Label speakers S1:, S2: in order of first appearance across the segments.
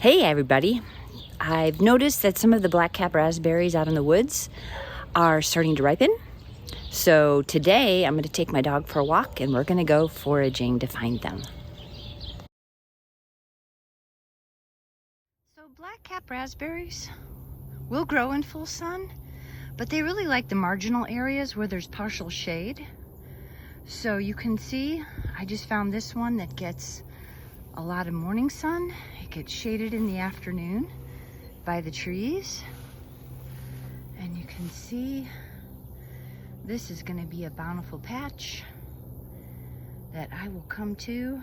S1: Hey everybody, I've noticed that some of the black cap raspberries out in the woods are starting to ripen. So today I'm going to take my dog for a walk and we're going to go foraging to find them. So black cap raspberries will grow in full sun, but they really like the marginal areas where there's partial shade. So you can see I just found this one that gets a lot of morning sun. It gets shaded in the afternoon by the trees. And you can see this is going to be a bountiful patch that I will come to,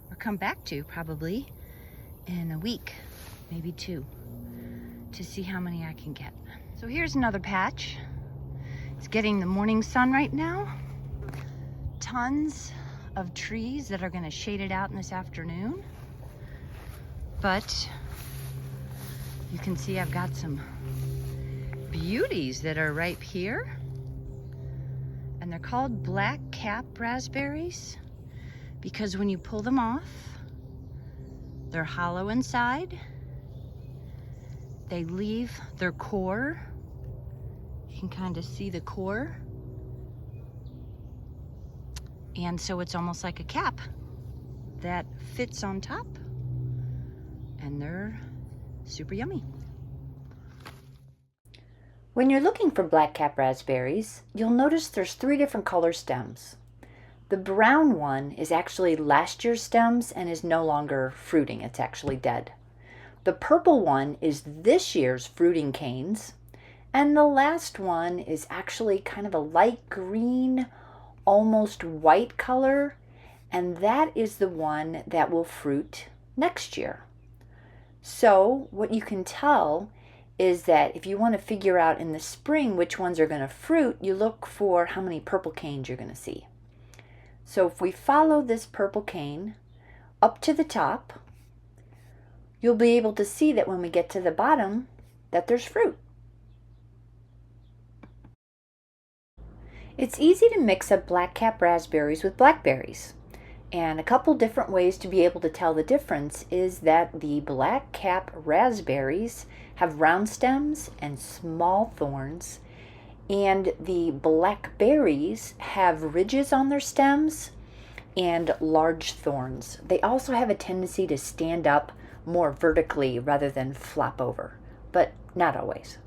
S1: or come back to probably in a week, maybe two, to see how many I can get. So here's another patch. It's getting the morning sun right now. Tons of trees that are going to shade it out in this afternoon. But you can see I've got some beauties that are ripe here. And they're called Black Cap Raspberries because when you pull them off, they're hollow inside. They leave their core. You can kind of see the core. And so it's almost like a cap that fits on top, and they're super yummy. When you're looking for black cap raspberries, you'll notice there's 3 different color stems. The brown one is actually last year's stems and is no longer fruiting. It's actually dead. The purple one is this year's fruiting canes, and the last one is actually kind of a light green, almost white color, and that is the one that will fruit next year. So what you can tell is that if you want to figure out in the spring which ones are going to fruit, you look for how many purple canes you're going to see. So if we follow this purple cane up to the top, you'll be able to see that when we get to the bottom that there's fruit. It's easy to mix up black cap raspberries with blackberries. And a couple different ways to be able to tell the difference is that the black cap raspberries have round stems and small thorns, and the blackberries have ridges on their stems and large thorns. They also have a tendency to stand up more vertically rather than flop over, but not always.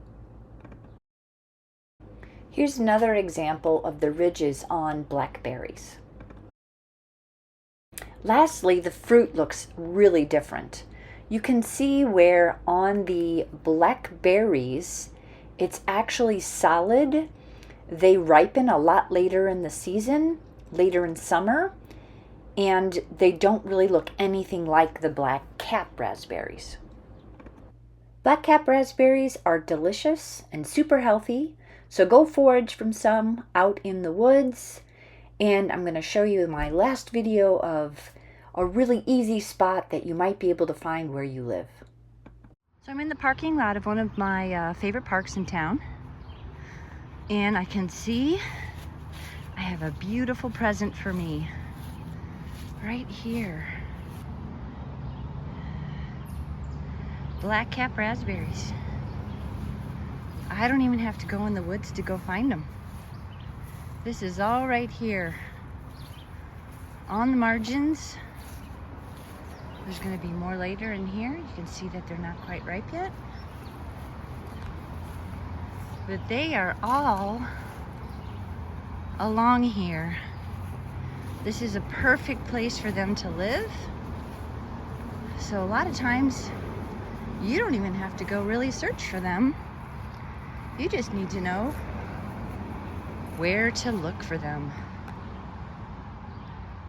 S1: Here's another example of the ridges on blackberries. Lastly, the fruit looks really different. You can see where on the blackberries, it's actually solid. They ripen a lot later in the season, later in summer, and they don't really look anything like the black cap raspberries. Black cap raspberries are delicious and super healthy. So go forage from some out in the woods, and I'm going to show you my last video of a really easy spot that you might be able to find where you live. So I'm in the parking lot of one of my favorite parks in town, and I can see I have a beautiful present for me right here. Black cap raspberries. I don't even have to go in the woods to go find them. This is all right here on the margins. There's going to be more later in here. You can see that they're not quite ripe yet. But they are all along here. This is a perfect place for them to live. So a lot of times you don't even have to go really search for them. You just need to know where to look for them.